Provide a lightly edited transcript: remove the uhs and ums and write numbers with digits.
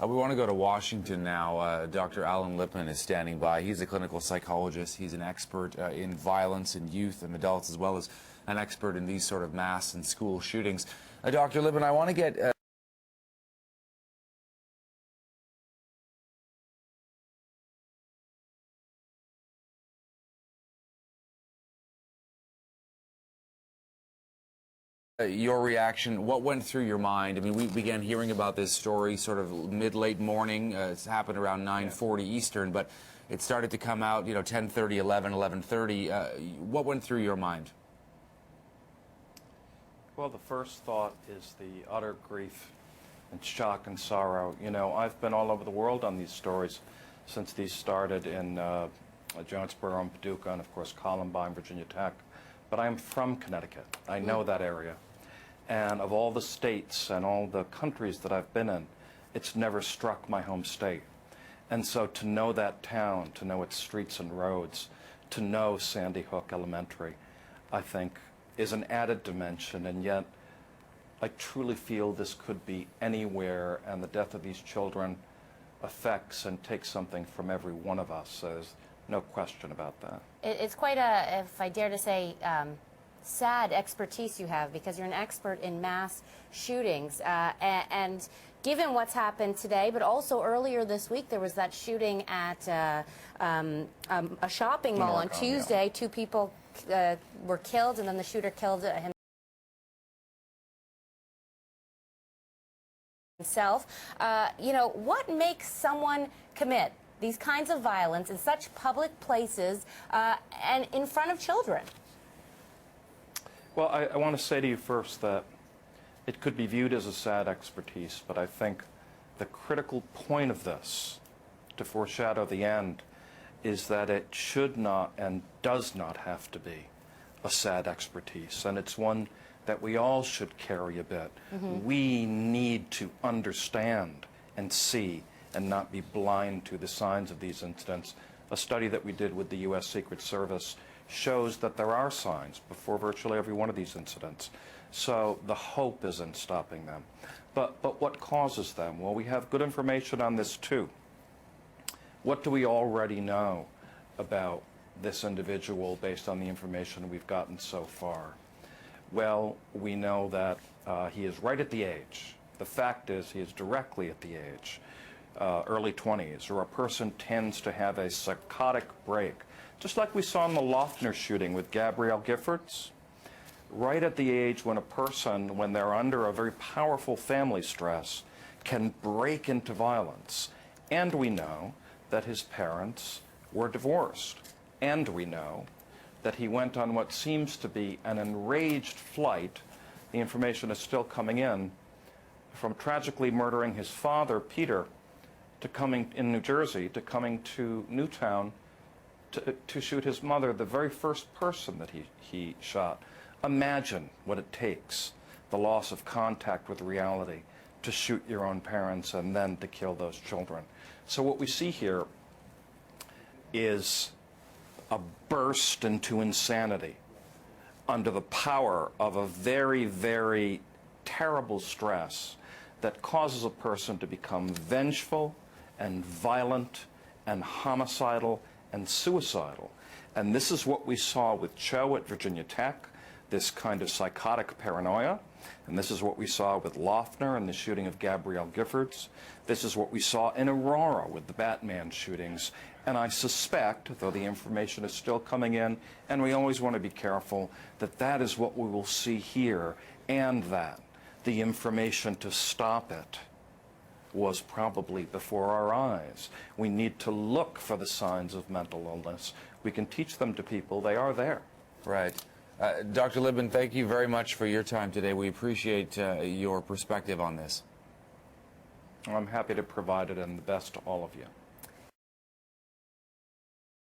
We want to go to Washington now. Dr. Alan Lipman is standing by. He's a clinical psychologist. He's an expert in violence in youth and adults, as well as an expert in these sort of mass and school shootings. Dr. Lipman, I want to get your reaction. What went through your mind? I mean, we began hearing about this story sort of mid-late morning. It's happened around 9:40 Eastern, but it started to come out, 10:30, 11, 11:30. What went through your mind? Well, the first thought is the utter grief and shock and sorrow. I've been all over the world on these stories since these started in Jonesboro and Paducah and, of course, Columbine, Virginia Tech. But I'm from Connecticut. I know that area. And of all the states and all the countries that I've been in, it's never struck my home state. And so to know that town, to know its streets and roads, to know Sandy Hook Elementary, I think is an added dimension. And yet, I truly feel this could be anywhere, and the death of these children affects and takes something from every one of us. There's no question about that. It's quite a, if I dare to say, sad expertise you have, because you're an expert in mass shootings. And given what's happened today, but also earlier this week, there was that shooting at a shopping mall on Tuesday. 2 people were killed, and then the shooter killed himself. What makes someone commit these kinds of violence in such public places and in front of children? Well, I want to say to you first that it could be viewed as a sad expertise, but I think the critical point of this, to foreshadow the end, is that it should not and does not have to be a sad expertise, and it's one that we all should carry a bit. We need to understand and see and not be blind to the signs of these incidents. A study that we did with the U.S. Secret Service shows that there are signs before virtually every one of these incidents. So the hope is in stopping them. But what causes them? Well, we have good information on this too. What do we already know about this individual based on the information we've gotten so far? Well, we know that he is right at the age. The fact is he is directly at the age, early 20s, or a person tends to have a psychotic break, just like we saw in the Loeffner shooting with Gabrielle Giffords, right at the age when a person, when they're under a very powerful family stress, can break into violence. And we know that his parents were divorced. And we know that he went on what seems to be an enraged flight, the information is still coming in, from tragically murdering his father, Peter, to coming in New Jersey, to coming to Newtown to shoot his mother, the very first person that he shot. Imagine what it takes, the loss of contact with reality, to shoot your own parents and then to kill those children. So what we see here is a burst into insanity under the power of a very, very terrible stress that causes a person to become vengeful and violent and homicidal and suicidal. And this is what we saw with Cho at Virginia Tech, this kind of psychotic paranoia. And this is what we saw with Loeffner and the shooting of Gabrielle Giffords. This is what we saw in Aurora with the Batman shootings. And I suspect, though the information is still coming in, and we always want to be careful, that that is what we will see here, and that the information to stop it was probably before our eyes. We need to look for the signs of mental illness. We can teach them to people. They are there. Right. Dr. Lipman, thank you very much for your time today. We appreciate your perspective on this. I'm happy to provide it, and the best to all of you.